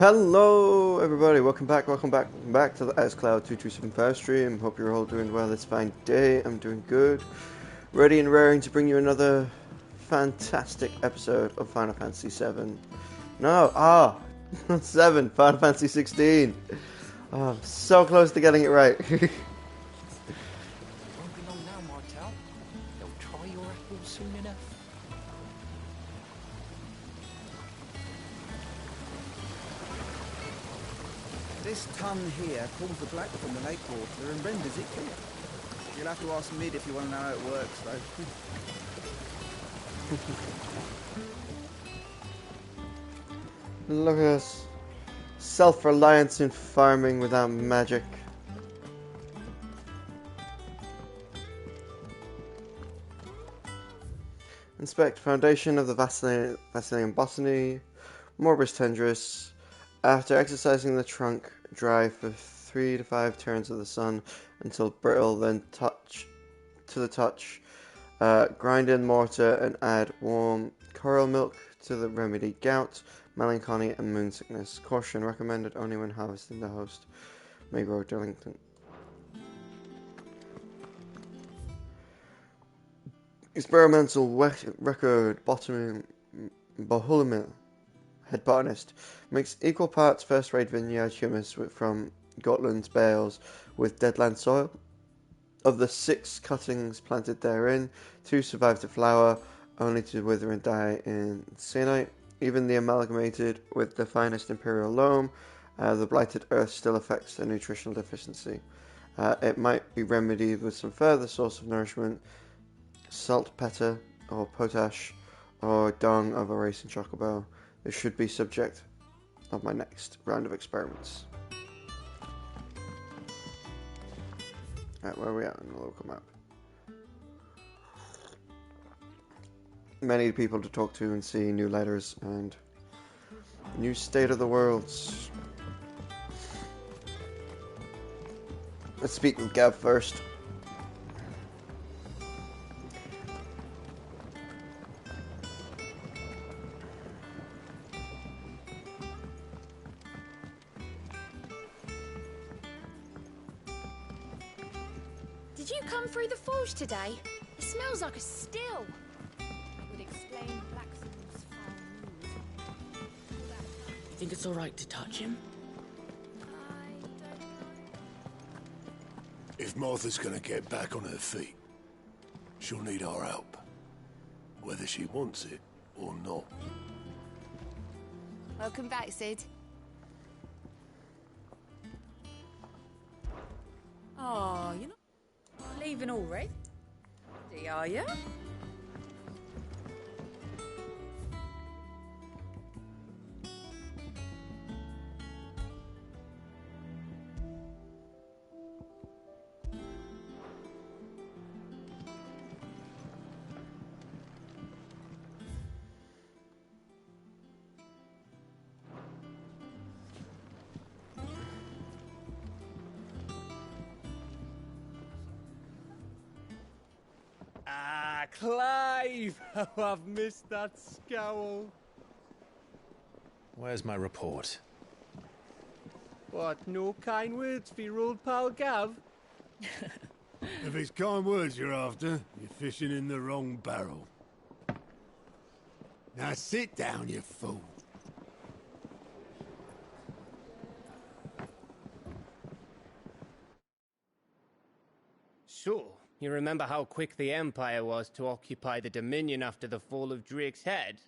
Hello, everybody. Welcome back to the xCloud2275 stream. Hope you're all doing well this fine day. I'm doing good. Ready and raring to bring you another fantastic episode of Final Fantasy VII. No, not 7, Final Fantasy 16. Oh, I'm so close to getting it right. Won't be long now, Martel. They'll try your apples soon enough. This ton here pulls the black from the lake water and renders it clear. You'll have to ask Mid if you want to know how it works, though. Look at us. Self-reliance in farming without magic. Inspect foundation of the Valisthea botany, Morbus tendris. After exercising the trunk, dry for 3 to 5 turns of the sun until brittle, then touch to the touch. Grind in mortar and add warm coral milk to the remedy gout, melancholy, and moon sickness. Caution recommended only when harvesting the host. May grow delinquent. Experimental record bottoming Bohulmil. Head botanist. Mix equal parts first-rate vineyard humus from Gotland's bales with deadland soil. Of the 6 cuttings planted therein, 2 survived to flower, only to wither and die in Sinai. Even the amalgamated with the finest imperial loam, the blighted earth still affects the nutritional deficiency. It might be remedied with some further source of nourishment, saltpeter or potash, or dung of a racing chocobo. This should be subject of my next round of experiments. Alright, where are we at on the local map? Many people to talk to and see, new letters, and new state of the worlds. Let's speak with Gav first. Did you come through the forge today? It smells like a still. Would explain Blackthorn's foul mood. Think it's all right to touch him? I don't know. If Martha's gonna get back on her feet, she'll need our help. Whether she wants it or not. Welcome back, Sid. Oh, you're not leaving already, are you? Ah, Clive! How I've missed that scowl. Where's my report? What, no kind words for your old pal Gav? If it's kind words you're after, you're fishing in the wrong barrel. Now sit down, you fool. So, you remember how quick the Empire was to occupy the Dominion after the fall of Drake's Head?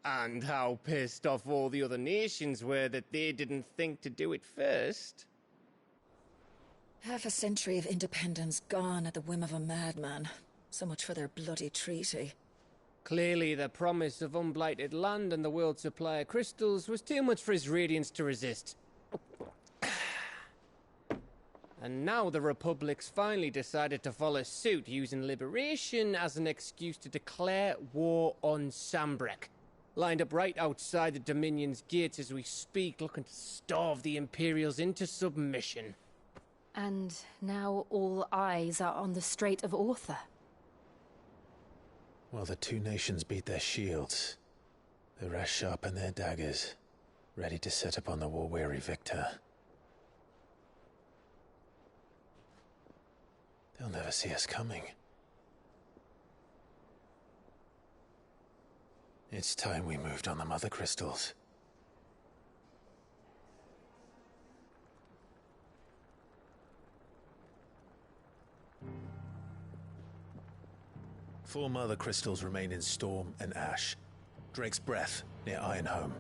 And how pissed off all the other nations were that they didn't think to do it first? Half a century of independence gone at the whim of a madman. So much for their bloody treaty. Clearly, the promise of unblighted land and the world's supply of crystals was too much for his radiance to resist. And now the Republic's finally decided to follow suit, using liberation as an excuse to declare war on Sambrek. Lined up right outside the Dominion's gates as we speak, looking to starve the Imperials into submission. And now all eyes are on the Strait of Author. Well, the two nations beat their shields. The rest sharpen their daggers. ready to set upon the war-weary victor. They'll never see us coming. It's time we moved on the mother crystals. Four mother crystals remain in Storm and Ash. Drake's Breath near Ironhome.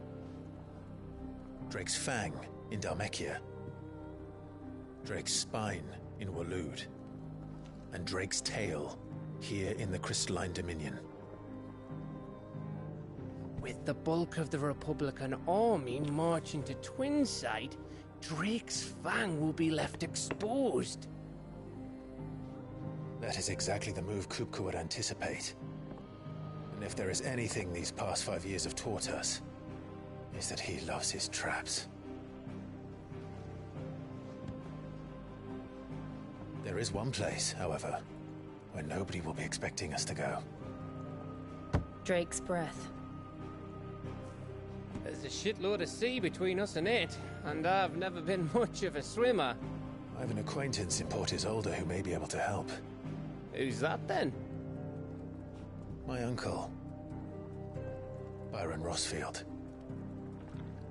Drake's Fang in Dhalmekia. Drake's Spine in Waloed. And Drake's Tail here in the Crystalline Dominion. With the bulk of the Republican army marching to Twinside, Drake's Fang will be left exposed. That is exactly the move Kupka would anticipate. And if there is anything these past 5 years have taught us, is that he loves his traps. There is one place, however, where nobody will be expecting us to go. Drake's Breath. There's a shitload of sea between us and it, and I've never been much of a swimmer. I have an acquaintance in Port Isolde who may be able to help. Who's that then? My uncle, Byron Rosfield.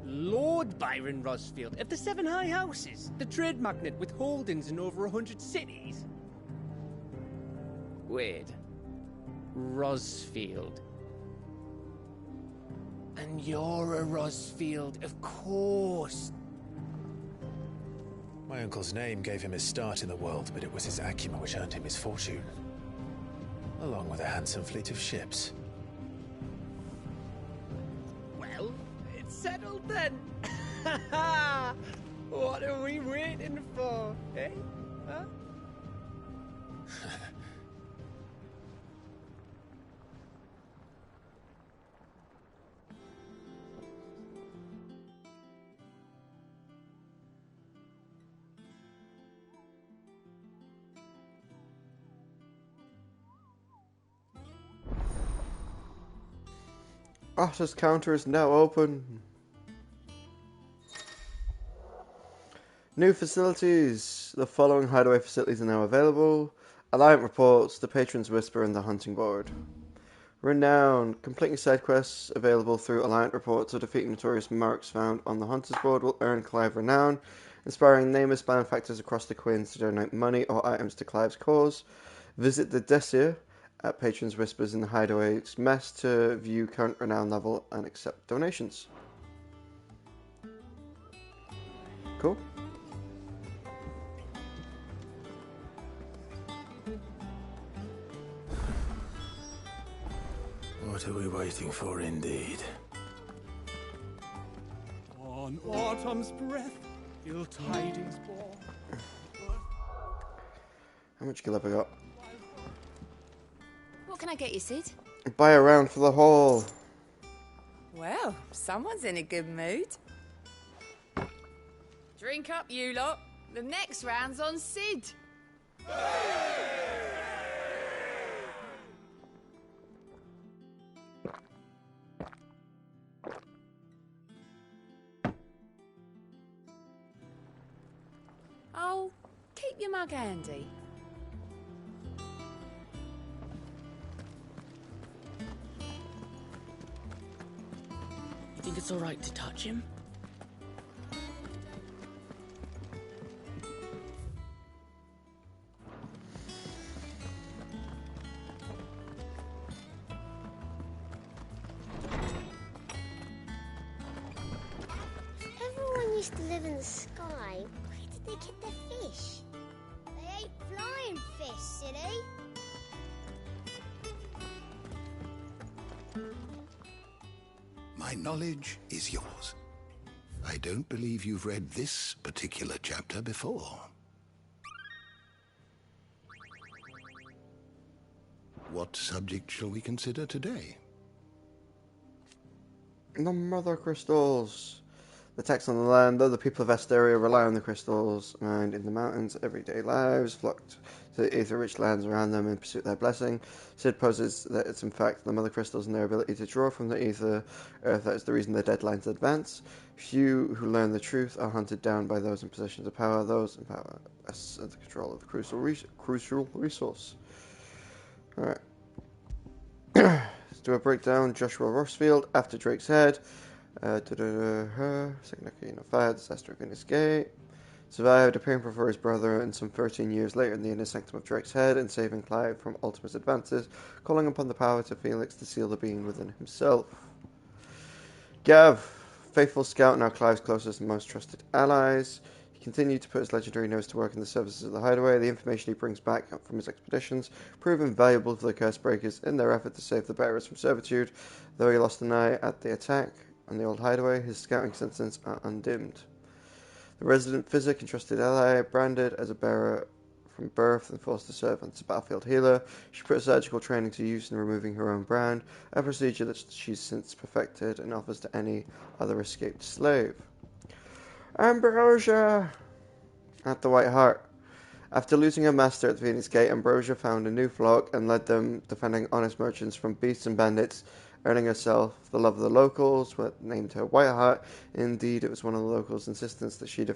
Lord Byron Rosfield of the Seven High Houses, the trade magnate with holdings in over 100 cities. Wait, Rosfield. And you're a Rosfield, of course. My uncle's name gave him his start in the world, but it was his acumen which earned him his fortune. Along with a handsome fleet of ships. Well, it's settled then. What are we waiting for, eh? Huh? Access counter is now open. New facilities. The following hideaway facilities are now available. Alliant reports, the Patron's Whisper, and the Hunting Board. Renown. Completing side quests available through Alliant reports or defeating notorious marks found on the Hunter's Board will earn Clive renown, inspiring nameless benefactors across the Queens to donate money or items to Clive's cause. Visit the Desir at Patron's Whispers in the Hideaway's Mess to view current renown level and accept donations. Cool. What are we waiting for, indeed? On autumn's breath, ill tidings bore. How much gil have I got? What can I get you, Sid? Buy a round for the haul. Well, someone's in a good mood. Drink up, you lot. The next round's on Sid. Oh, keep your mug handy. You think it's all right to touch him? Everyone used to live in the sky. Where did they get their fish? They ate flying fish, silly. My knowledge is yours. I don't believe you've read this particular chapter before. What subject shall we consider today? The mother crystals. The tax on the land, though the people of Asteria rely on the crystals, and in the mountains, everyday lives flocked to the ether-rich lands around them in pursuit of their blessing. Sid poses that it's in fact the mother crystals and their ability to draw from the ether earth that is the reason the deadlines advance. Few who learn the truth are hunted down by those in possession of power. Those in power assert the control of the crucial resource. Alright. Let's do a breakdown. Joshua Rossfield, after Drake's Head. Second Arcane of Fire, Disaster of Venus Gate. Survived, appearing before his brother, and some 13 years later in the inner sanctum of Drake's Head, and saving Clive from ultimate advances, calling upon the power to Felix to seal the being within himself. Gav, faithful scout, now Clive's closest and most trusted allies. He continued to put his legendary nose to work in the services of the Hideaway. The information he brings back from his expeditions proved invaluable for the Curse Breakers in their effort to save the bearers from servitude. Though he lost an eye at the attack on the old Hideaway, his scouting senses are undimmed. The resident physic and trusted ally, branded as a bearer from birth and forced to serve as a battlefield healer, she put surgical training to use in removing her own brand, a procedure that she's since perfected and offers to any other escaped slave. Ambrosia! At the White Hart. After losing her master at the Venus Gate, Ambrosia found a new flock and led them, defending honest merchants from beasts and bandits, earning herself the love of the locals, what named her White Hart. Indeed, it was one of the locals' insistence that she be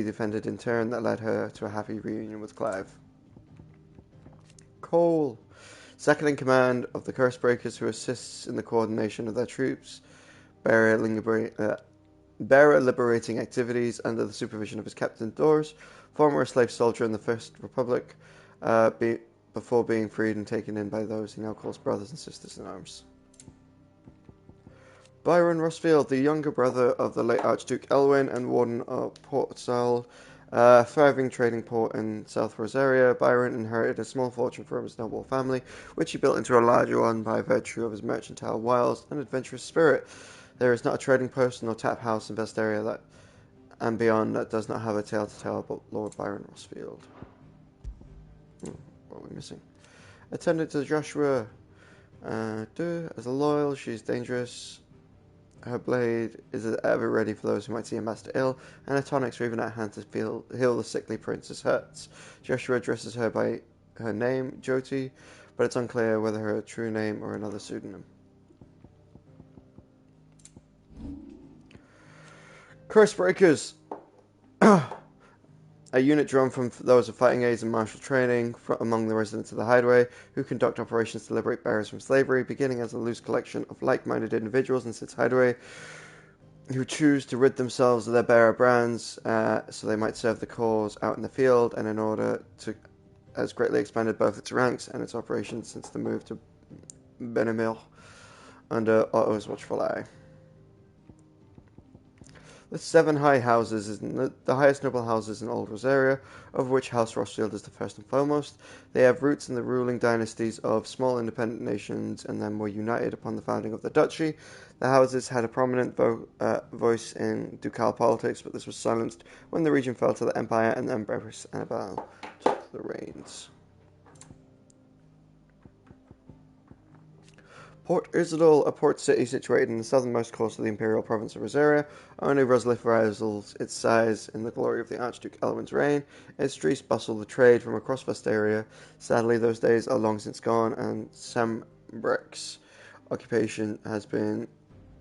defended in turn that led her to a happy reunion with Clive. Cole, second in command of the Curse Breakers, who assists in the coordination of their troops, bearer liberating activities under the supervision of his captain Dors, former slave soldier in the First Republic, before being freed and taken in by those he now calls brothers and sisters in arms. Byron Rossfield, the younger brother of the late Archduke Elwyn and warden of Port Saul, a thriving trading port in South Rosaria. Byron inherited a small fortune from his noble family, which he built into a larger one by virtue of his mercantile wiles and adventurous spirit. There is not a trading post nor tap house in Valisthea that and beyond that does not have a tale to tell about Lord Byron Rossfield. What are we missing? Attendant to Joshua. As a loyal, she's dangerous. Her blade is ever ready for those who might see a master ill, and her tonics are even at hand to heal the sickly prince's hurts. Joshua addresses her by her name, Jyoti, but it's unclear whether her true name or another pseudonym. Curse Breakers. A unit drawn from those of fighting aids and martial training among the residents of the Hideaway, who conduct operations to liberate bearers from slavery, beginning as a loose collection of like-minded individuals in Sid's Hideaway, who choose to rid themselves of their bearer brands, so they might serve the cause out in the field, and in order to has greatly expanded both its ranks and its operations since the move to Benamil under Otto's watchful eye. The 7 high houses is the highest noble houses in Old Rosaria, of which House Rossfield is the first and foremost. They have roots in the ruling dynasties of small independent nations and then were united upon the founding of the duchy. The houses had a prominent voice in ducal politics, but this was silenced when the region fell to the Empire and Empress Annabelle took the reins. Port Isidore, a port city situated in the southernmost coast of the imperial province of Rosaria, only rivals its size in the glory of the Archduke Elwyn's reign. Its streets bustle the trade from across Valisthea. Sadly, those days are long since gone, and Sambrecht's occupation has been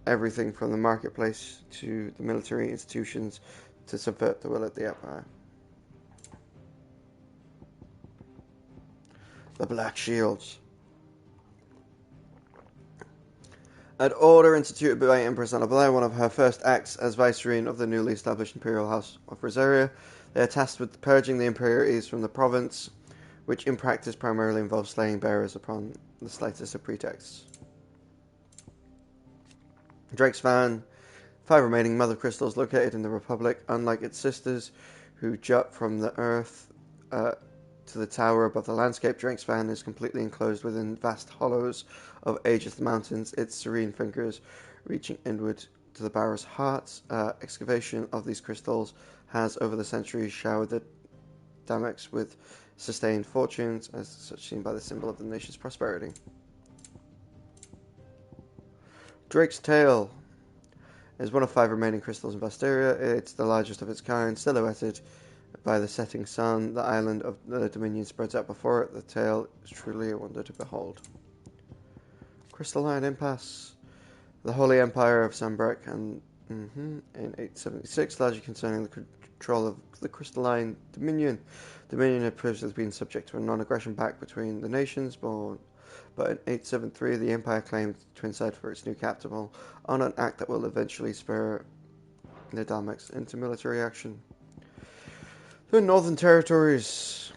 everything from the marketplace to the military institutions to subvert the will of the Empire. The Black Shields. At order instituted by Empress Annabelle, one of her first acts as vicereine of the newly established Imperial House of Rosaria, they are tasked with purging the imperialities from the province, which in practice primarily involves slaying bearers upon the slightest of pretexts. Drake's Fan, 5 remaining mother crystals located in the Republic, unlike its sisters, who jut from the earth to the tower above the landscape. Drake's Fan is completely enclosed within vast hollows of ageless mountains, its serene fingers reaching inward to the bearer's hearts. Excavation of these crystals has over the centuries showered the Damex with sustained fortunes, as such seen by the symbol of the nation's prosperity. Drake's Tail is one of 5 remaining crystals in Valisthea. It's the largest of its kind, silhouetted by the setting sun. The island of the Dominion spreads out before it. The tail is truly a wonder to behold. Crystalline Impasse. The Holy Empire of Sanbreque, and in 876, largely concerning the control of the crystalline Dominion. Dominion had previously been subject to a non-aggression pact between the nations, but in 873 the Empire claimed Twinside for its new capital on an act that will eventually spur the Dalmex into military action. The Northern Territories.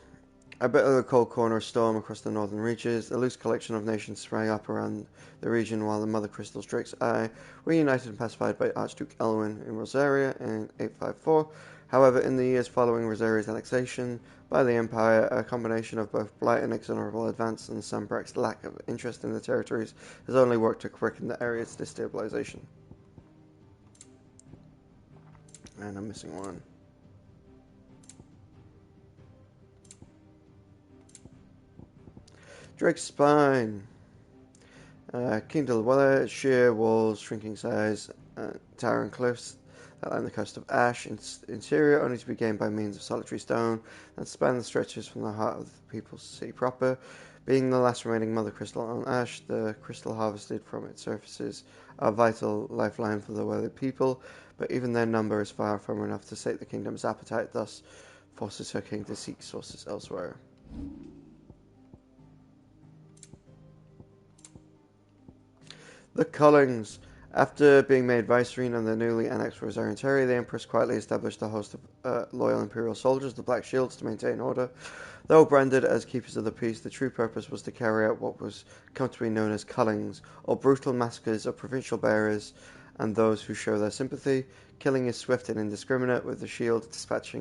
A bit of a cold corner storm across the northern reaches. A loose collection of nations sprang up around the region while the Mother Crystal's Drake's Eye were united and pacified by Archduke Elwin in Rosaria in 854. However, in the years following Rosaria's annexation by the Empire, a combination of both blight and exonerable advance and Sanbreque's lack of interest in the territories has only worked to quicken the area's destabilization. And I'm missing one. Drake's Spine. King Dwella, sheer walls, shrinking size, towering cliffs that line the coast of Ash. Interior only to be gained by means of solitary stone that span the stretches from the heart of the people's city proper. Being the last remaining mother crystal on Ash, the crystal harvested from its surfaces are a vital lifeline for the weathered people, but even their number is far from enough to sate the kingdom's appetite, thus forces her king to seek sources elsewhere. The Cullings. After being made vicereine of the newly annexed Rosarian territory, the Empress quietly established a host of loyal Imperial soldiers, the Black Shields, to maintain order. Though branded as keepers of the peace, the true purpose was to carry out what was come to be known as Cullings, or brutal massacres of provincial bearers and those who show their sympathy. Killing is swift and indiscriminate, with the Shield dispatched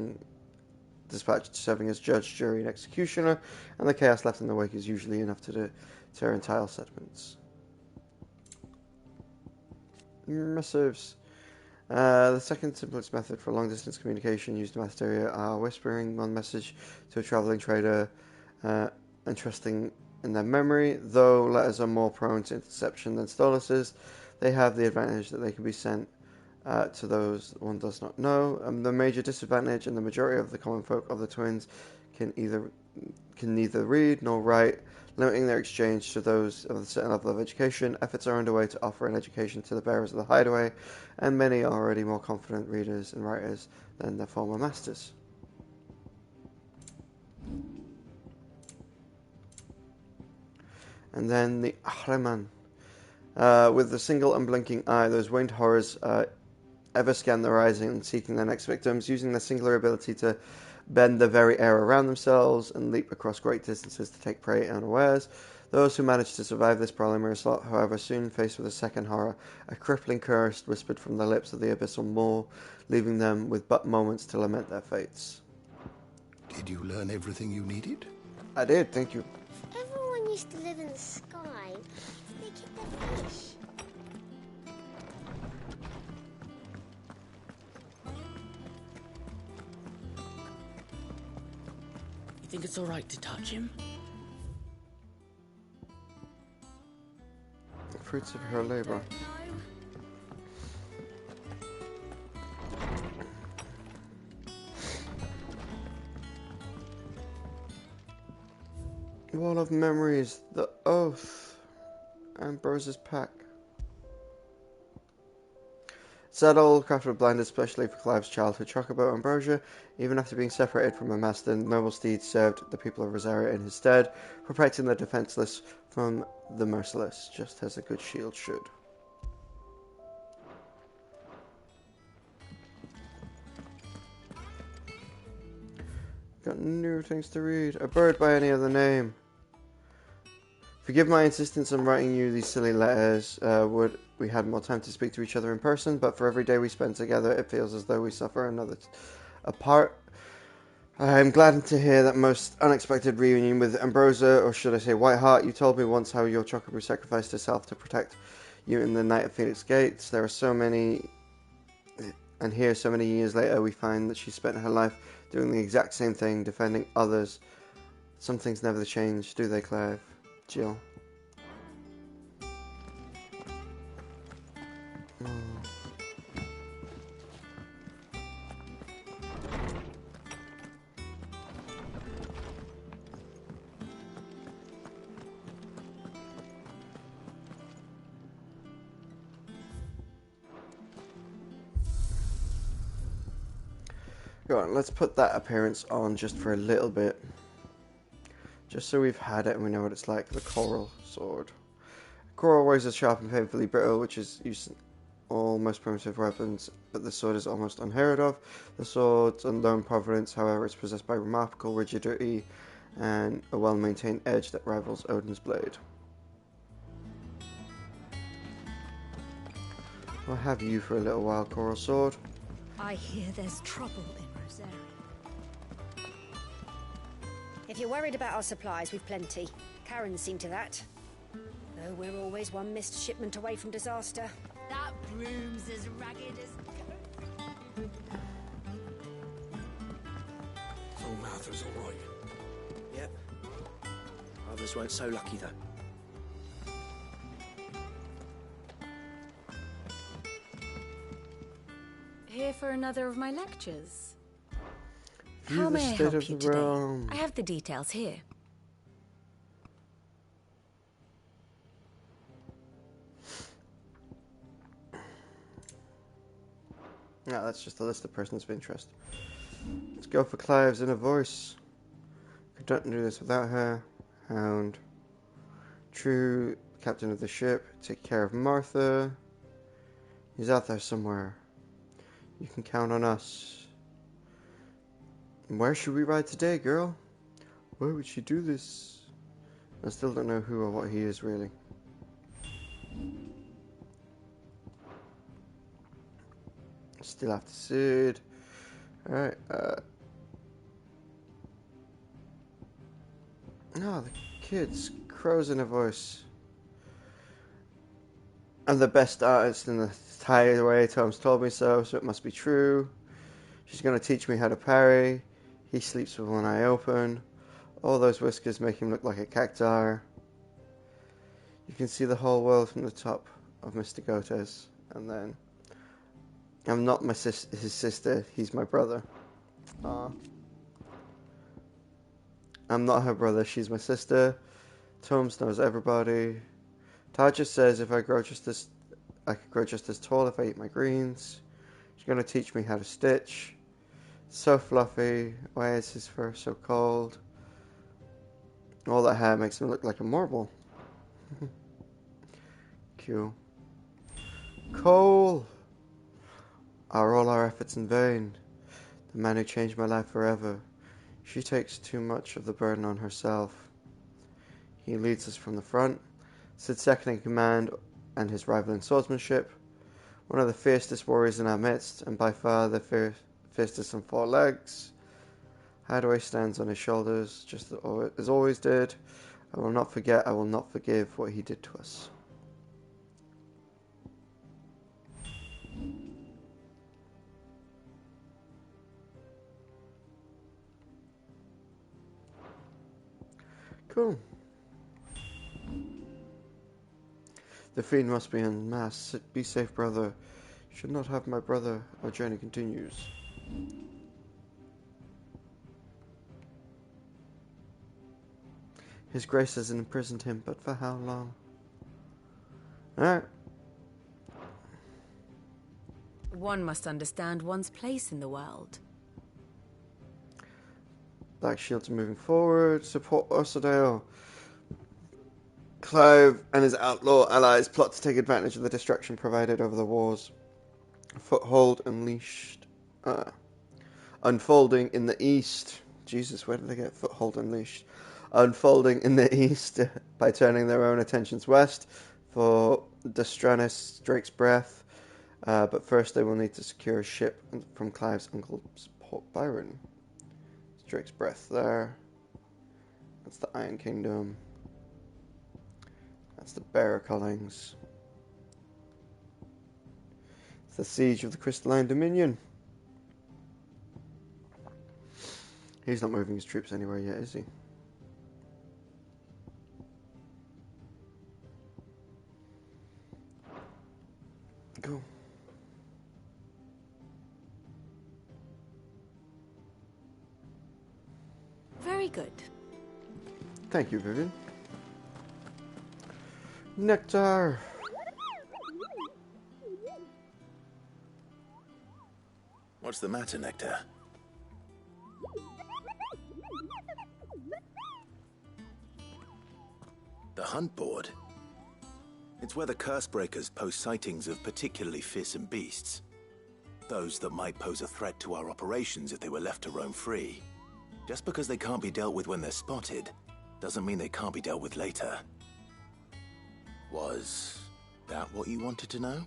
serving as judge, jury, and executioner, and the chaos left in the wake is usually enough to deter entire settlements. Missives. The second simplest method for long-distance communication used in Valisthea are whispering one message to a travelling trader and trusting in their memory. Though letters are more prone to interception than stoluses, they have the advantage that they can be sent to those one does not know. The major disadvantage, and the majority of the common folk of the twins can neither read nor write, limiting their exchange to those of a certain level of education. Efforts are underway to offer an education to the bearers of the hideaway, and many are already more confident readers and writers than their former masters. And then the Ahriman. With the single unblinking eye, those winged horrors ever scan the horizon, seeking their next victims, using their singular ability to bend the very air around themselves and leap across great distances to take prey unawares. Those who manage to survive this preliminary assault, however, soon faced with a second horror, a crippling curse whispered from the lips of the abyssal maw, leaving them with but moments to lament their fates. Did you learn everything you needed? I did, thank you. Everyone used to live in the sky. They get their fish. You think it's alright to touch him? The fruits of her labor. Wall of Memories, the Oath, Ambrose's Pack. Saddle, crafted with blind especially for Clive's childhood chocobo Ambrosia. Even after being separated from her master, noble steed served the people of Rosaria in his stead, protecting the defenseless from the merciless, just as a good shield should. Got new things to read. A bird by any other name. Forgive my insistence on writing you these silly letters. Would we had more time to speak to each other in person, but for every day we spend together, it feels as though we suffer another apart. I am glad to hear that most unexpected reunion with Ambrosia, or should I say Whiteheart. You told me once how your Chocobo sacrificed herself to protect you in the night of Phoenix Gates. There are so many, and here so many years later we find that she spent her life doing the exact same thing, defending others. Some things never change, do they, Clive? Jill. Go on, let's put that appearance on just for a little bit. Just so we've had it and we know what it's like. The coral sword. Coral razor is sharp and painfully brittle, which is used in all most primitive weapons, but the sword is almost unheard of. The sword's unknown provenance, however, is possessed by remarkable rigidity and a well-maintained edge that rivals Odin's blade. I'll have you for a little while, Coral Sword. I hear there's trouble in Rosaria. If you're worried about our supplies, we've plenty. Karen's seen to that. Though we're always one missed shipment away from disaster. That broom's as ragged as... All Martha's all right. Yep. Others weren't so lucky, though. Here for another of my lectures. View How the may I state help of you the today? realm. I have the details here. No, that's just a list of persons of interest. Let's go for Clive's inner voice. Could not do this without her. Hound. True, captain of the ship. Take care of Martha. He's out there somewhere. You can count on us. Where should we ride today, girl? Why would she do this? I still don't know who or what he is, really. Still after Sid. Alright, no, the kids. Crow's in a voice. I'm the best artist in the entire way. Tom's told me so it must be true. She's going to teach me how to parry. He sleeps with one eye open. All those whiskers make him look like a cacti. You can see the whole world from the top of Mr. Gotes. And then, I'm not his sister, he's my brother. Aww. I'm not her brother, she's my sister. Tomes knows everybody. Tarja says if I could grow just as tall if I eat my greens. She's going to teach me how to stitch. So fluffy. Why is his fur so cold? All that hair makes him look like a marble. Q. Cole! Are all our efforts in vain? The man who changed my life forever. She takes too much of the burden on herself. He leads us from the front. Sid's second in command and his rival in swordsmanship. One of the fiercest warriors in our midst, and by far the fiercest on four legs. Hideaway stands on his shoulders, just as always did. I will not forget, I will not forgive what he did to us. Cool. The fiend must be en masse. Be safe, brother. You should not have my brother. Our journey continues. His grace has imprisoned him, but for how long? Alright. One must understand one's place in the world. Black Shields are moving forward. Support Ursadale. Clive and his outlaw allies plot to take advantage of the destruction provided over the wars. Foothold unleashed. Unfolding in the east. Jesus, where did they get Foothold Unleashed? Unfolding in the east by turning their own attentions west for Destranis, Drake's Breath. But first they will need to secure a ship from Clive's uncle's Port Byron. Drake's Breath there. That's the Iron Kingdom. That's the Bearer Collings. It's the Siege of the Crystalline Dominion. He's not moving his troops anywhere yet, is he? Go. Very good. Thank you, Vivian. Nectar. What's the matter, Nectar? The hunt board? It's where the curse breakers post sightings of particularly fearsome beasts. Those that might pose a threat to our operations if they were left to roam free. Just because they can't be dealt with when they're spotted, doesn't mean they can't be dealt with later. Was that what you wanted to know?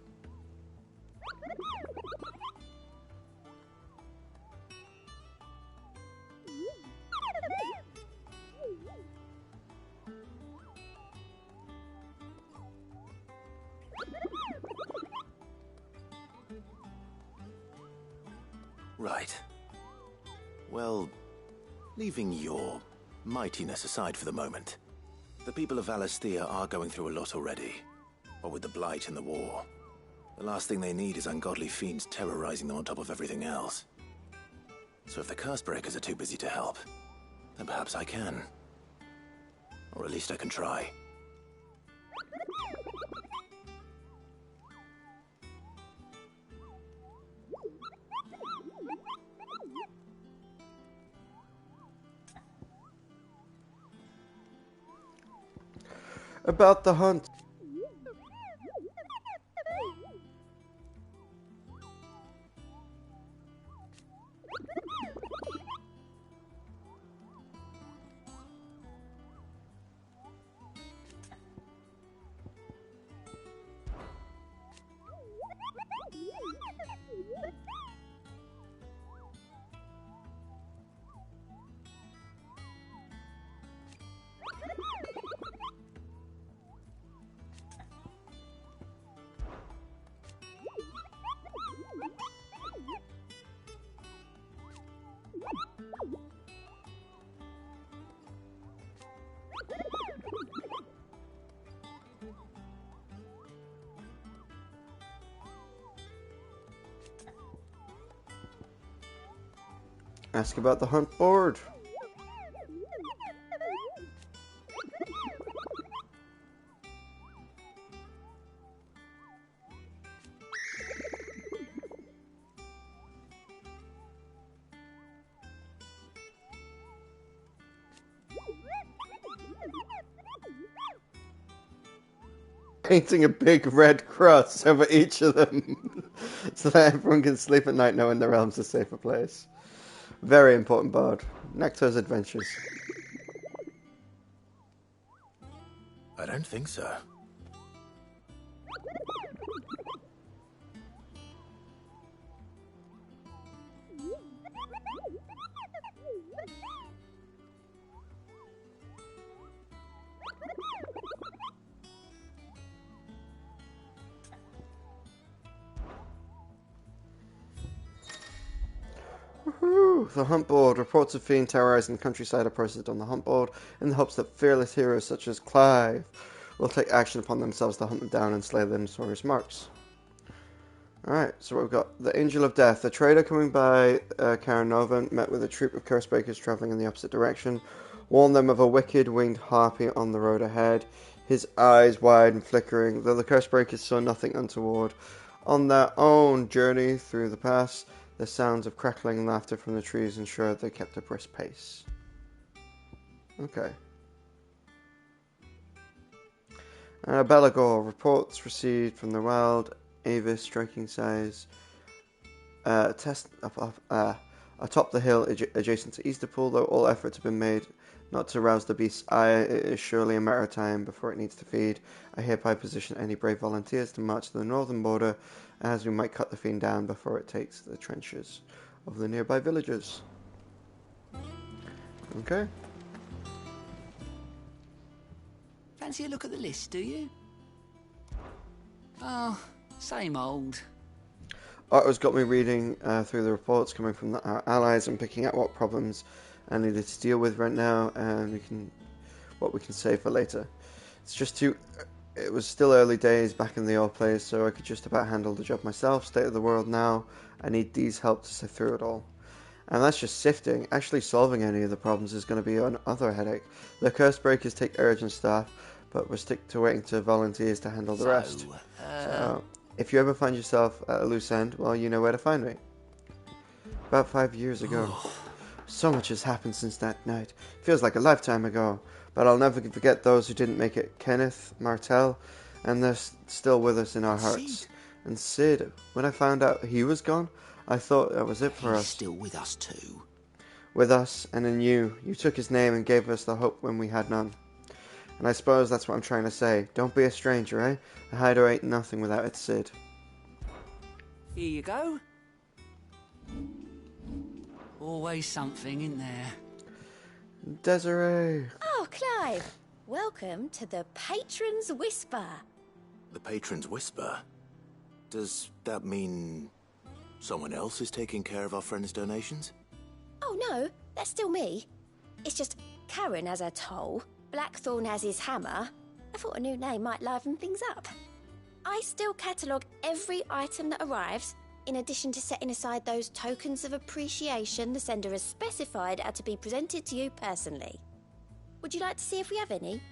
Right. Well, leaving your mightiness aside for the moment, the people of Valisthea are going through a lot already. What with the Blight and the war, the last thing they need is ungodly fiends terrorizing them on top of everything else. So if the curse breakers are too busy to help, then perhaps I can. Or at least I can try. About the hunt. Ask about the hunt board. Painting a big red cross over each of them so that everyone can sleep at night knowing their realm's a safer place. Very important bard. Nectar's adventures. I don't think so. The hunt board. Reports of fiend terrorizing the countryside are posted on the hunt board in the hopes that fearless heroes such as Clive will take action upon themselves to hunt them down and slay the notorious marks. Alright, so we've got the Angel of Death. A trader coming by Caranova met with a troop of curse breakers travelling in the opposite direction, warned them of a wicked winged harpy on the road ahead, his eyes wide and flickering, though the curse breakers saw nothing untoward. On their own journey through the pass, the sounds of crackling and laughter from the trees ensured they kept a brisk pace. Okay. Belagor. Reports received from the wild avis striking size. Test atop the hill adjacent to Easterpool, though all efforts have been made not to rouse the beast's ire, it is surely a matter of time before it needs to feed. I hereby position any brave volunteers to march to the northern border, as we might cut the fiend down before it takes the trenches of the nearby villages. Okay. Fancy a look at the list, do you? Oh, same old. Otto's got me reading through the reports coming from our allies and picking out what problems I needed to deal with right now, and what we can save for later. It's just too. It was still early days back in the old place, so I could just about handle the job myself. State of the world now. I need Dee's help to sift through it all. And that's just sifting. Actually solving any of the problems is going to be another headache. The curse breakers take urgent stuff, but we'll stick to waiting to volunteers to handle the rest. So, if you ever find yourself at a loose end, well, you know where to find me. About 5 years ago. So much has happened since that night. Feels like a lifetime ago. But I'll never forget those who didn't make it. Kenneth, Martel, and they're still with us in our hearts. And Sid, when I found out he was gone, I thought that was it for us. He's still with us too. With us, and in you. You took his name and gave us the hope when we had none. And I suppose that's what I'm trying to say. Don't be a stranger, eh? The hideaway ain't nothing without its Sid. Here you go. Always something in there. Desiree! Oh, Clive! Welcome to the Patron's Whisper. The Patron's Whisper? Does that mean someone else is taking care of our friends' donations? Oh, no, that's still me. It's just Karen has her toll, Blackthorn has his hammer. I thought a new name might liven things up. I still catalogue every item that arrives, in addition to setting aside those tokens of appreciation the sender has specified are to be presented to you personally. Would you like to see if we have any?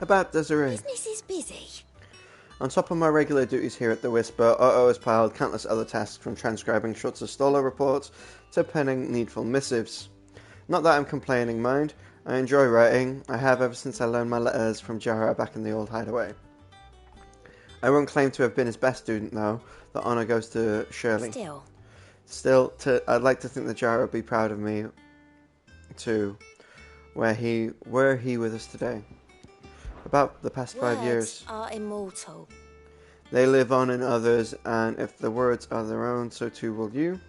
About Desiree. Business is busy. On top of my regular duties here at the Whisper, Otto has piled countless other tasks, from transcribing Schutz's Stoller reports to penning needful missives. Not that I'm complaining, mind. I enjoy writing. I have ever since I learned my letters from Jara back in the old hideaway. I won't claim to have been his best student, though. The honour goes to Shirley. Still, I'd like to think that Jara would be proud of me, too. Were he with us today. About the past 5 years. Words are immortal. They live on in others, and if the words are their own, so too will you.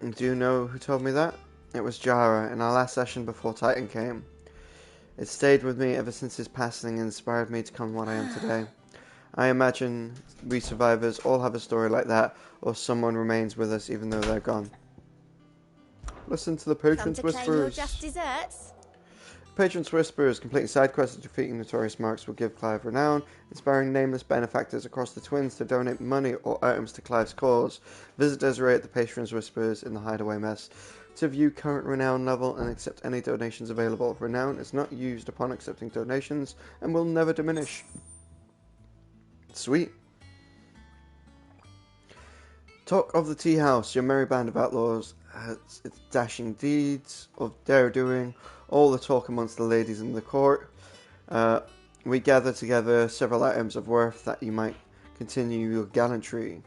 Do you know who told me that? It was Jara, in our last session before Titan came. It stayed with me ever since his passing and inspired me to become what I am today. I imagine we survivors all have a story like that, or someone remains with us even though they're gone. Listen to the Patron's Come to claim your Whispers. just desserts? Patron's Whispers, completing side quests and defeating notorious marks will give Clive renown, inspiring nameless benefactors across the Twins to donate money or items to Clive's cause. Visit Desiree at the Patron's Whispers in the Hideaway Mess to view current renown level and accept any donations available. Renown is not used upon accepting donations and will never diminish. Sweet. Talk of the Tea House, your merry band of outlaws has its dashing deeds of dare-doing, all the talk amongst the ladies in the court. We gather together several items of worth that you might continue your gallantry.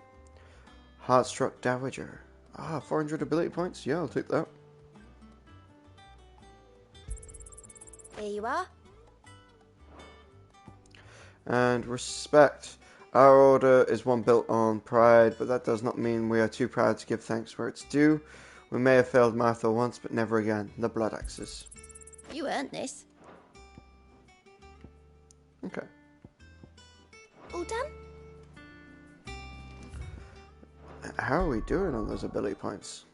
Heartstruck Dowager. 400 ability points? Yeah, I'll take that. Here you are. And respect. Our order is one built on pride, but that does not mean we are too proud to give thanks where it's due. We may have failed Martha once, but never again. The Blood Axes. You earned this. Okay. All done? How are we doing on those ability points?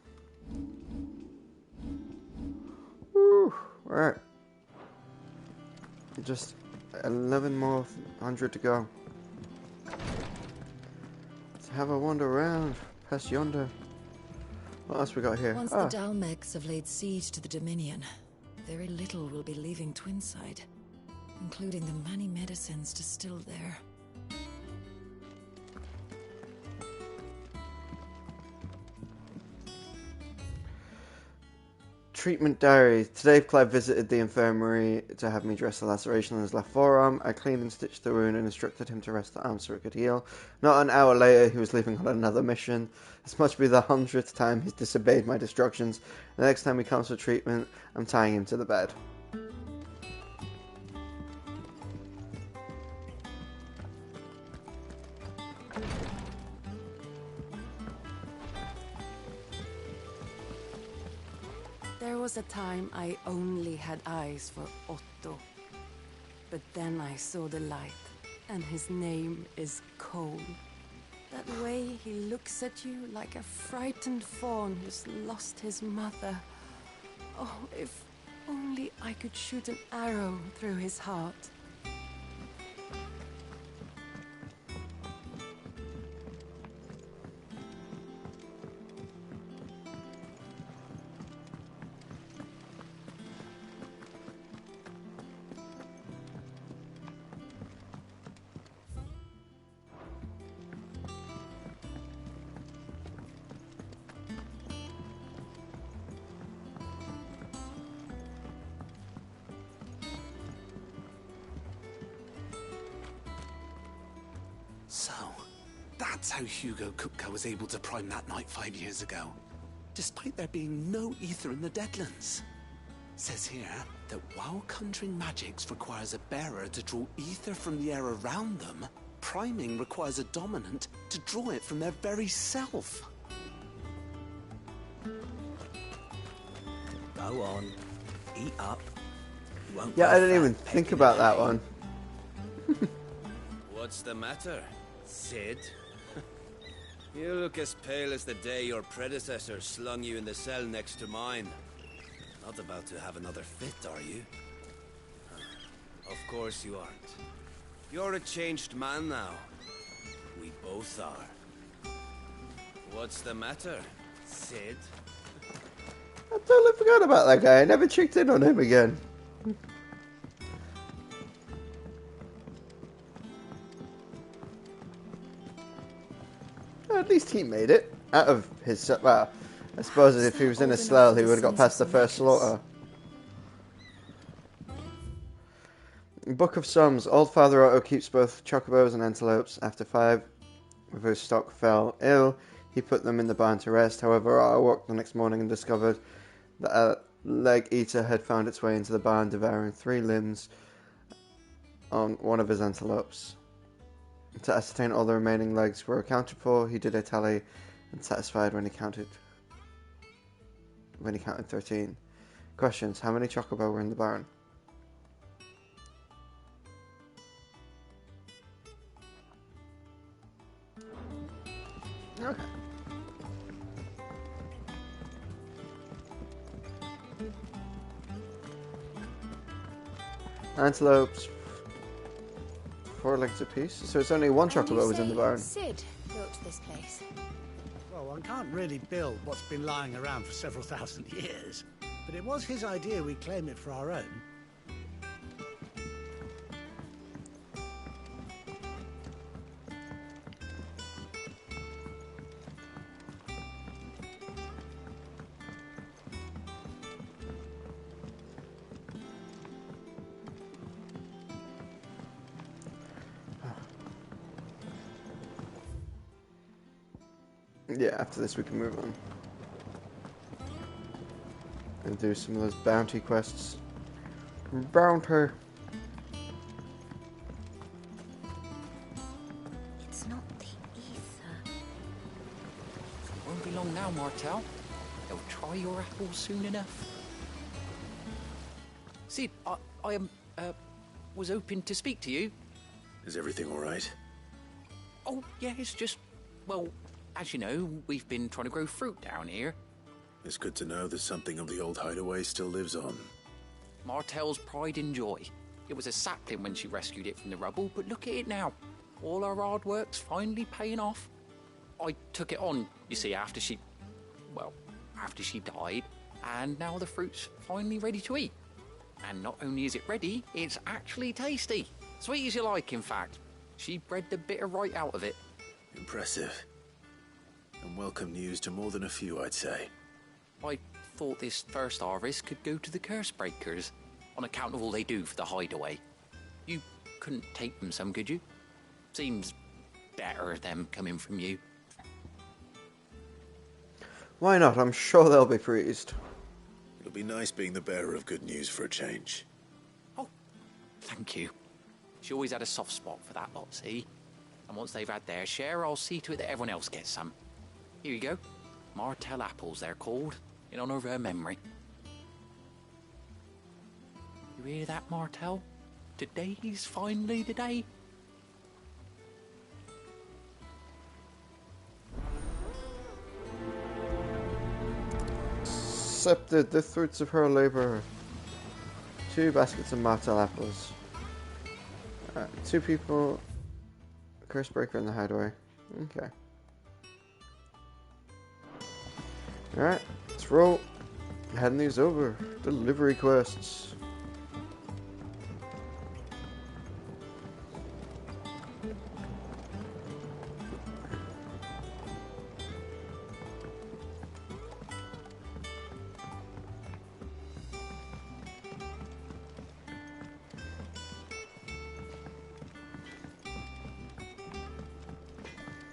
Woo! Alright. Just 11 more 100 to go. Let's have a wander around past yonder. What else we got here? Once the Dalmecs have laid siege to the Dominion, very little will be leaving Twinside, including the many medicines distilled there. Treatment diary. Today Clive visited the infirmary to have me dress the laceration on his left forearm. I cleaned and stitched the wound and instructed him to rest the arm so it could heal. Not an hour later, he was leaving on another mission. This must be the 100th time he's disobeyed my instructions. The next time he comes for treatment, I'm tying him to the bed. There was a time I only had eyes for Otto. But then I saw the light, and his name is Cole. That way he looks at you like a frightened fawn who's lost his mother. Oh, if only I could shoot an arrow through his heart. So, that's how Hugo Kupka was able to prime that night 5 years ago, despite there being no ether in the Deadlands. Says here that while conjuring magics requires a bearer to draw ether from the air around them, priming requires a dominant to draw it from their very self. Go on, eat up. You won't Yeah, grow I didn't fat even think pecking about at that hay. one. What's the matter, Sid? You look as pale as the day your predecessor slung you in the cell next to mine. Not about to have another fit, are you? Of course you aren't. You're a changed man now. We both are. What's the matter, Sid? I totally forgot about that guy. I never checked in on him again. At least he made it out of his. Well, I suppose if he was in a cell, he would have got past the first slaughter. Book of Psalms. Old Father Otto keeps both chocobos and antelopes. After 5 of his stock fell ill, he put them in the barn to rest. However, Otto woke the next morning and discovered that a leg eater had found its way into the barn, devouring 3 limbs on one of his antelopes. To ascertain all the remaining legs were accounted for, he did a tally and satisfied when he counted 13. Questions: how many chocobo were in the barn? Okay. Antelopes, 4 legs apiece. So it's only 1 chocobo was in the barn. Sid built this place. Well, one can't really build what's been lying around for several thousand years. But it was his idea we claim it for our own. Yeah, after this we can move on. And do some of those bounty quests. Bounty! It's not the ether. It won't be long now, Martel. They'll try your apples soon enough. Sid, I was hoping to speak to you. Is everything all right? Oh, yeah, it's just, well, as you know, we've been trying to grow fruit down here. It's good to know that something of the old hideaway still lives on. Martel's pride and joy. It was a sapling when she rescued it from the rubble, but look at it now. All our hard work's finally paying off. I took it on, you see, after she died, and now the fruit's finally ready to eat. And not only is it ready, it's actually tasty. Sweet as you like, in fact. She bred the bitter right out of it. Impressive. And welcome news to more than a few, I'd say. I thought this first harvest could go to the curse breakers, on account of all they do for the hideaway. You couldn't take them some, could you? Seems better them coming from you. Why not? I'm sure they'll be pleased. It'll be nice being the bearer of good news for a change. Thank you. She always had a soft spot for that lot, see? And once they've had their share, I'll see to it that everyone else gets some. Here you go. Martel apples, they're called, in honor of her memory. You hear that, Martel? Today's finally the day. Accepted the fruits of her labor. 2 baskets of martel apples. 2 people. Curse breaker in the hideaway. Okay. Alright, let's roll. Heading these over. Delivery quests.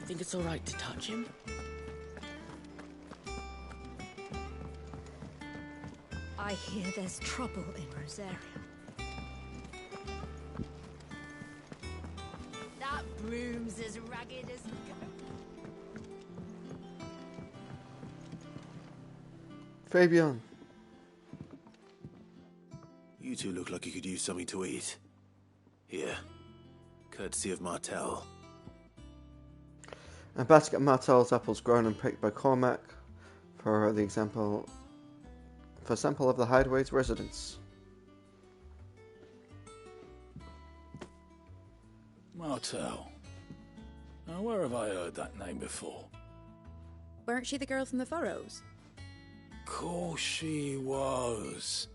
You think it's all right to touch him? I hear there's trouble in Rosaria. That broom's as ragged as Fabian. You two look like you could use something to eat. Here. Courtesy of Martel. A basket of Martel's apples grown and picked by Cormac for sample of the Hideaway's residence. Martel. Now, where have I heard that name before? Weren't she the girl from the Furrows? Course she was.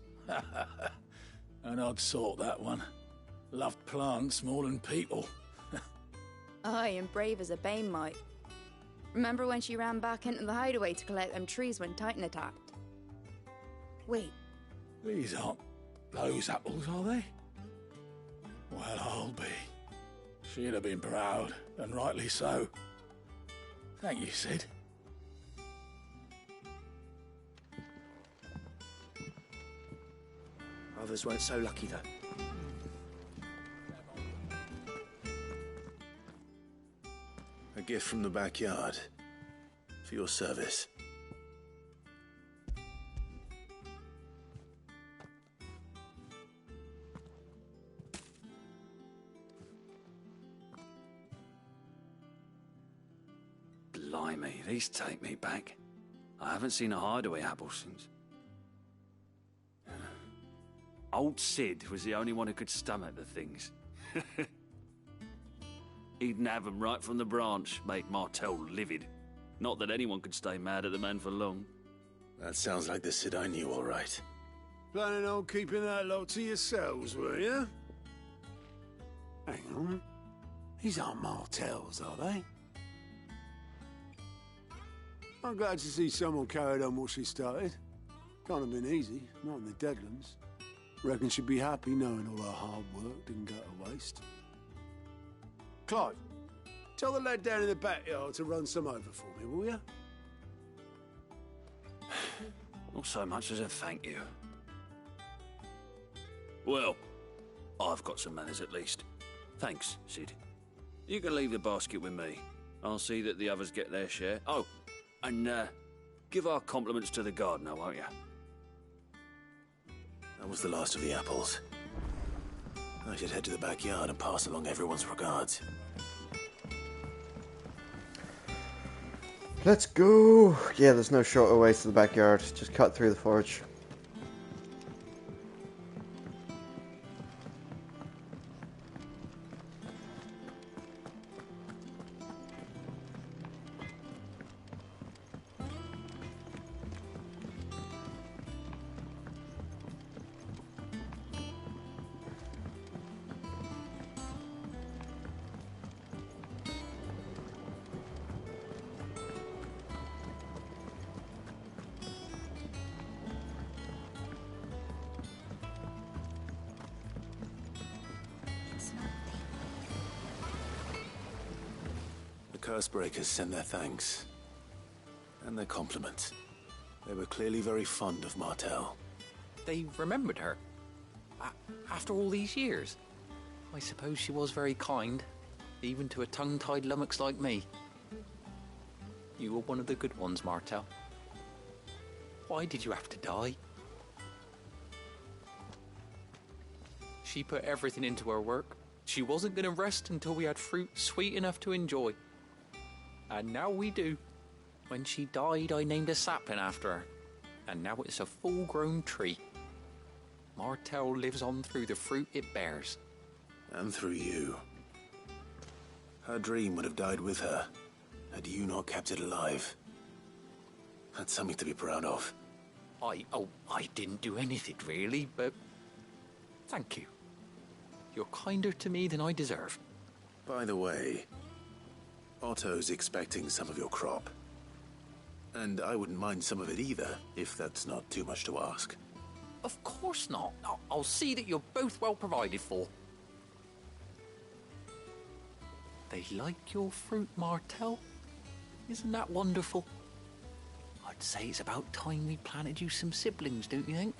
An odd sort, that one. Loved plants more than people. Aye, and brave as a bane might. Remember when she ran back into the hideaway to collect them trees when Titan attacked? Wait. These aren't those apples, are they? Well, I'll be. She'd have been proud, and rightly so. Thank you, Sid. Others weren't so lucky, though. A gift from the backyard. For your service. Blimey, these take me back. I haven't seen a hideaway apple since. Old Sid was the only one who could stomach the things. He'd nab them right from the branch, make Martel livid. Not that anyone could stay mad at the man for long. That sounds like the Sid I knew, all right. Planning on keeping that lot to yourselves, were you? Hang on. These aren't Martels, are they? I'm glad to see someone carried on what she started. Can't have been easy, not in the Deadlands. Reckon she'd be happy knowing all her hard work didn't go to waste. Clive, tell the lad down in the backyard to run some over for me, will you? Not so much as a thank you. Well, I've got some manners at least. Thanks, Sid. You can leave the basket with me. I'll see that the others get their share. Oh, and give our compliments to the gardener, won't you? That was the last of the apples. I should head to the backyard and pass along everyone's regards. Let's go! Yeah, there's no shorter way to the backyard. Just cut through the forge. Cursebreakers send their thanks. And their compliments. They were clearly very fond of Martel. They remembered her. After all these years. I suppose she was very kind, even to a tongue-tied lummox like me. You were one of the good ones, Martel. Why did you have to die? She put everything into her work. She wasn't going to rest until we had fruit sweet enough to enjoy. And now we do. When she died, I named a sapling after her. And now it's a full-grown tree. Martel lives on through the fruit it bears. And through you. Her dream would have died with her, had you not kept it alive. That's something to be proud of. I didn't do anything really, but thank you. You're kinder to me than I deserve. By the way, Otto's expecting some of your crop. And I wouldn't mind some of it either, if that's not too much to ask. Of course not. I'll see that you're both well provided for. I like your fruit, Martel. Isn't that wonderful? I'd say it's about time we planted you some siblings, don't you think?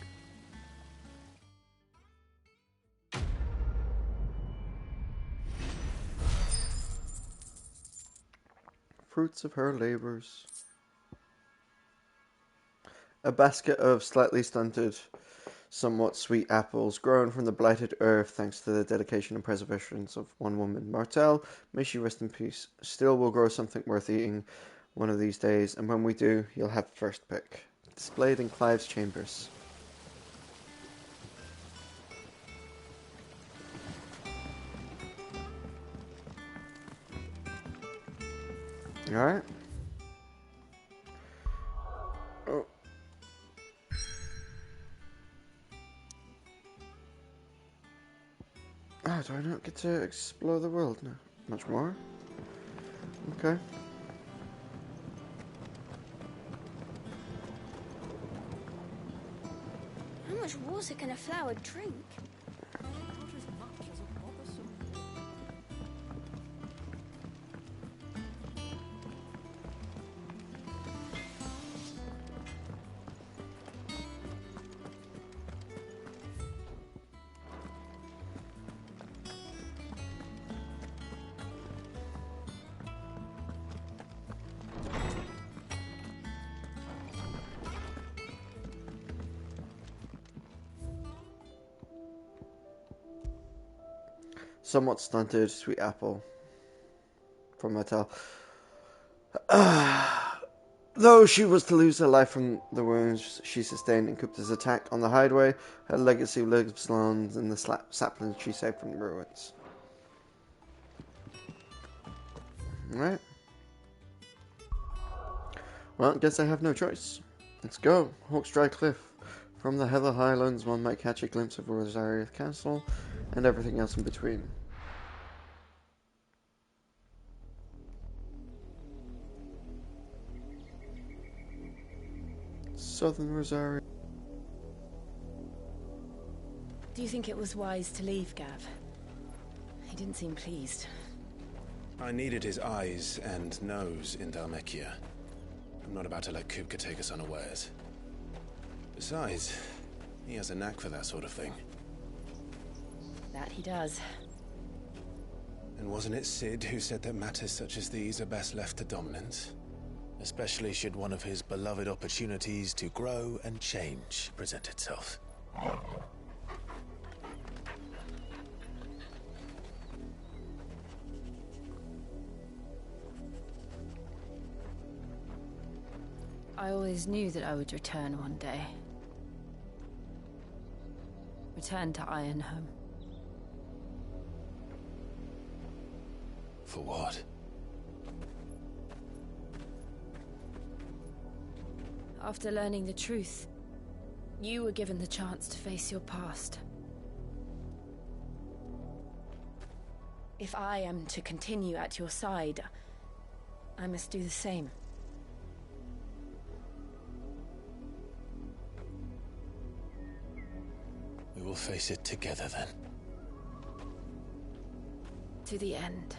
Fruits of her labours. A basket of slightly stunted, somewhat sweet apples grown from the blighted earth thanks to the dedication and preservation of one woman. Martel, may she rest in peace, still will grow something worth eating one of these days, and when we do, you'll have first pick. Displayed in Clive's chambers. Alright. Oh. Ah, do I not get to explore the world now? Much more? Okay. How much water can a flower drink? Somewhat stunted, sweet apple. From Martel. Though she was to lose her life from the wounds she sustained in Kupta's attack on the hideaway, her legacy lives on in the saplings she saved from the ruins. Alright. Well, guess I have no choice. Let's go. Hawk's Dry Cliff. From the Heather Highlands, one might catch a glimpse of Rosaria Castle and everything else in between. Southern Rosaria. Do you think it was wise to leave, Gav? He didn't seem pleased. I needed his eyes and nose in Dhalmekia. I'm not about to let Kupka take us unawares. Besides, he has a knack for that sort of thing. That he does. And wasn't it Sid who said that matters such as these are best left to dominance? Especially should one of his beloved opportunities to grow and change present itself. I always knew that I would return one day. Return to Ironhome. For what? After learning the truth, you were given the chance to face your past. If I am to continue at your side, I must do the same. We will face it together then. To the end.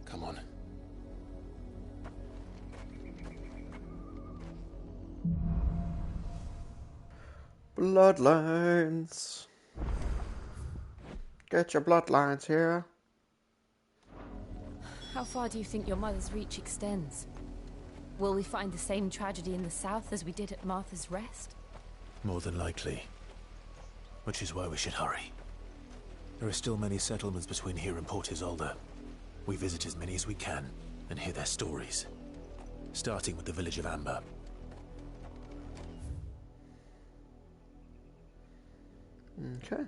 Come on. Bloodlines. Get your bloodlines here. How far do you think your mother's reach extends? Will we find the same tragedy in the south as we did at Martha's Rest? More than likely. Which is why we should hurry. There are still many settlements between here and Port Isolde. We visit as many as we can and hear their stories. Starting with the village of Amber. Okay.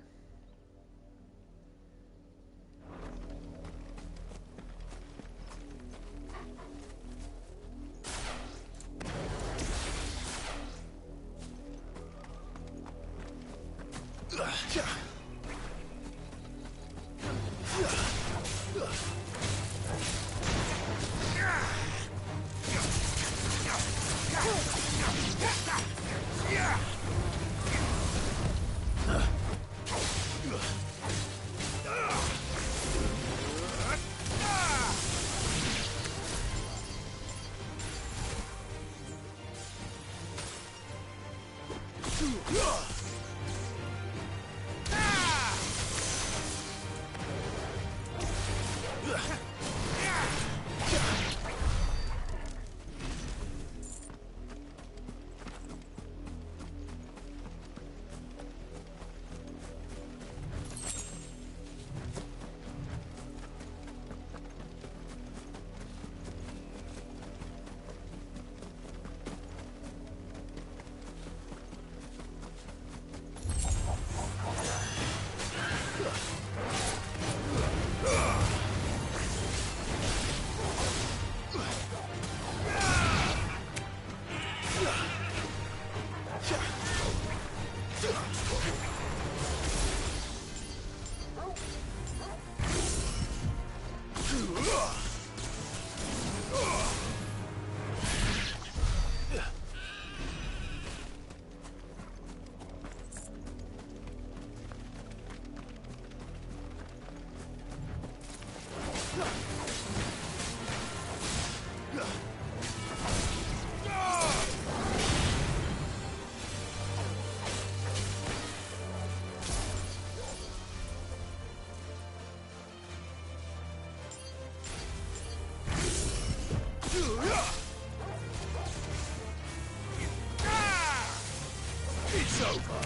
It's over.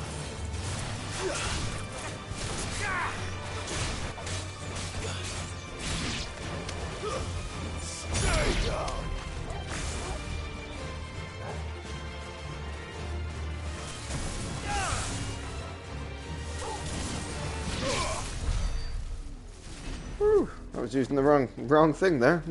Stay down. Whew, I was using the wrong thing there.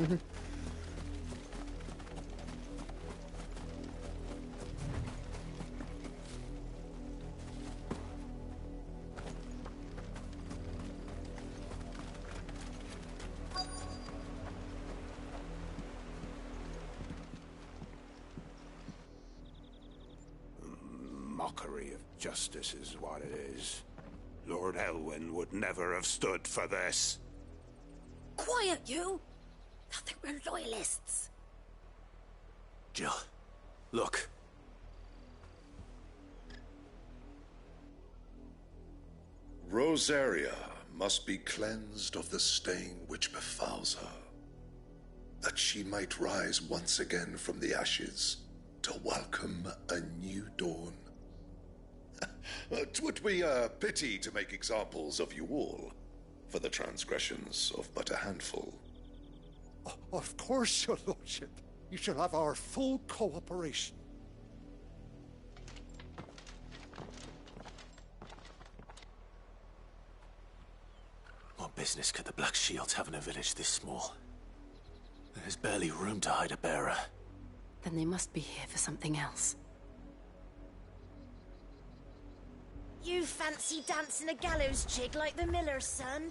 Mockery of justice is what it is. Lord Elwyn would never have stood for this. Quiet, you! I think we're loyalists. Jill, look. Rosaria must be cleansed of the stain which befouls her, that she might rise once again from the ashes to welcome a new dawn. 'Twould be a pity to make examples of you all, for the transgressions of but a handful. Of course, your lordship. You shall have our full cooperation. What business could the Black Shields have in a village this small? There's barely room to hide a bearer. Then they must be here for something else. You fancy dancing a gallows jig like the miller's son?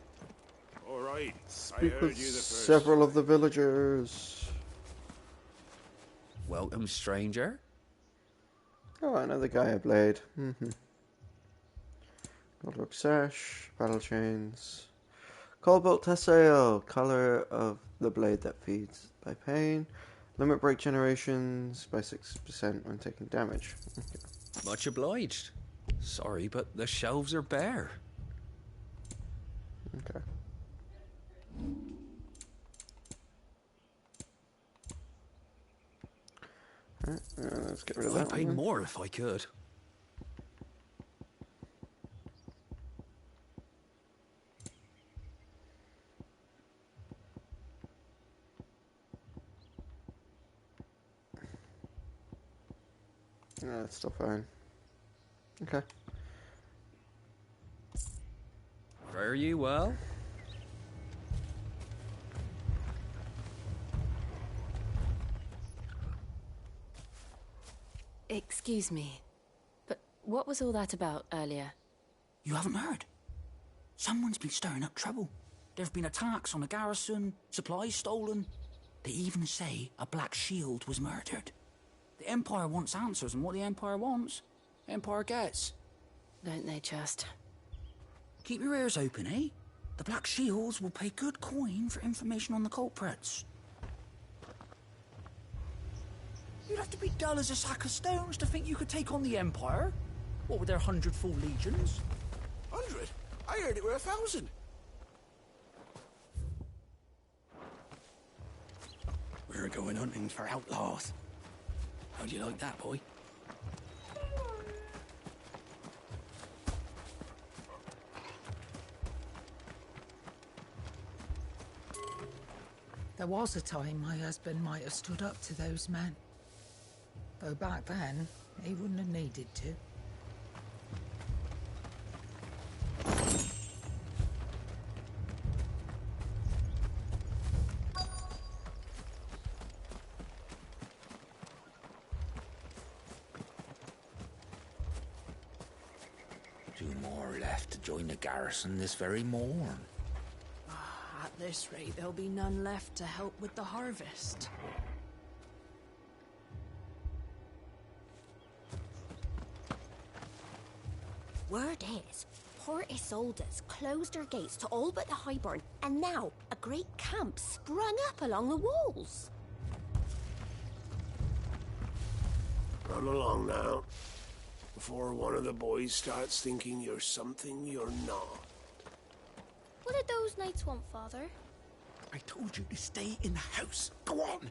All right, Speak with several of the villagers. Welcome, stranger. Oh, another guy blade. Goldrock sash, battle chains. Cobalt tessale, color of the blade that feeds by pain. Limit break generations by 6% when taking damage. Okay. Much obliged. Sorry, but the shelves are bare. Okay. Alright, let's get rid of that. I'd pay more if I could. Yeah, it's still fine. Okay. Fare you well? Excuse me, but what was all that about earlier? You haven't heard? Someone's been stirring up trouble. There have been attacks on the garrison, supplies stolen. They even say a Black Shield was murdered. The Empire wants answers, and what the Empire wants, Empire gets. Don't they just? Keep your ears open, eh? The Black Shields will pay good coin for information on the culprits. You'd have to be dull as a sack of stones to think you could take on the Empire. What with their 100 full legions? 100? I heard it were 1,000. We're going hunting for outlaws. How do you like that, boy? There was a time my husband might have stood up to those men. Though back then, he wouldn't have needed to. Two more left to join the garrison this very morn. At this rate, there'll be none left to help with the harvest. Word is, Port Isolde's closed her gates to all but the highborn, and now a great camp sprung up along the walls. Run along now, before one of the boys starts thinking you're something you're not. What did those knights want, Father? I told you to stay in the house. Go on.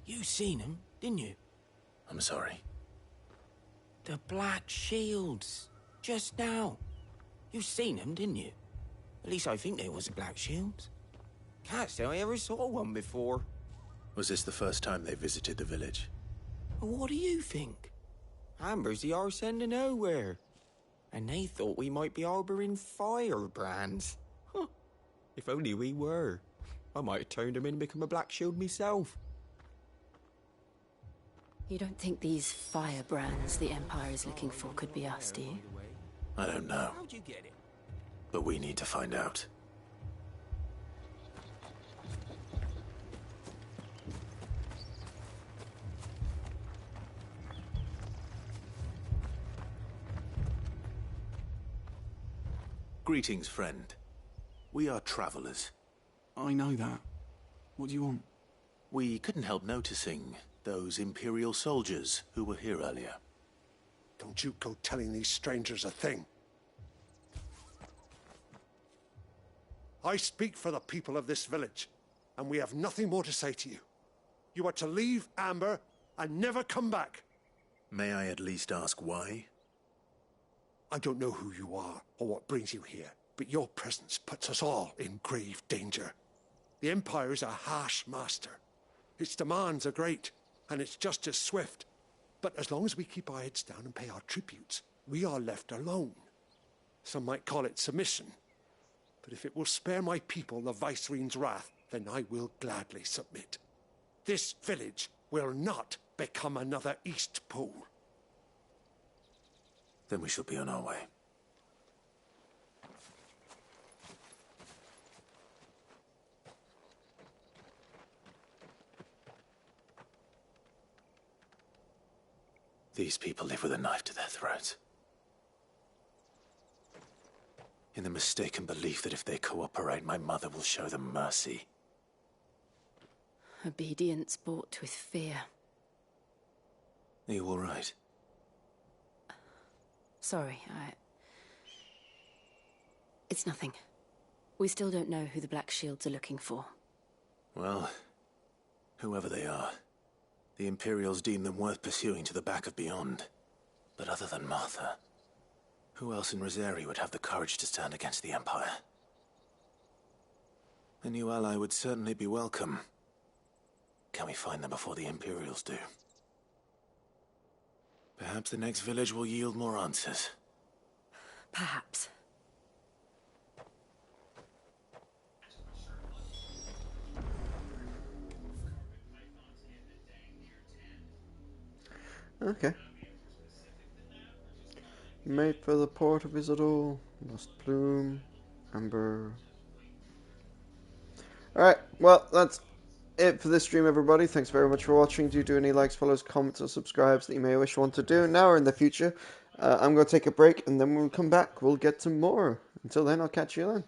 You seen him, didn't you? I'm sorry. The black shields. Just now. You seen them, didn't you? At least I think they was the black shields. Can't say I ever saw one before. Was this the first time they visited the village? What do you think? Amber's the arse end of nowhere. And they thought we might be harbouring firebrands. Huh. If only we were. I might have turned them in and become a black shield myself. You don't think these firebrands the Empire is looking for could be us, do you? I don't know. How'd you get it? But we need to find out. Greetings, friend. We are travelers. I know that. What do you want? We couldn't help noticing those Imperial soldiers who were here earlier. Don't you go telling these strangers a thing. I speak for the people of this village, and we have nothing more to say to you. You are to leave Amber and never come back. May I at least ask why? I don't know who you are or what brings you here, but your presence puts us all in grave danger. The Empire is a harsh master. Its demands are great, and its justice swift. But as long as we keep our heads down and pay our tributes, we are left alone. Some might call it submission. But if it will spare my people the Viceroy's wrath, then I will gladly submit. This village will not become another Eastpool. Then we shall be on our way. These people live with a knife to their throats. In the mistaken belief that if they cooperate, my mother will show them mercy. Obedience bought with fear. Are you all right? Sorry, It's nothing. We still don't know who the Black Shields are looking for. Well, whoever they are, the Imperials deem them worth pursuing to the back of beyond. But other than Martha, who else in Rosari would have the courage to stand against the Empire? A new ally would certainly be welcome. Can we find them before the Imperials do? Perhaps the next village will yield more answers. Perhaps. Okay. Made for the port of Isidore, Lost Plume, Amber. Alright, well, that's it for this stream, everybody. Thanks very much for watching. Do any likes, follows, comments, or subscribes that you may wish want to do now or in the future. I'm going to take a break, and then when we come back, we'll get to more. Until then, I'll catch you then.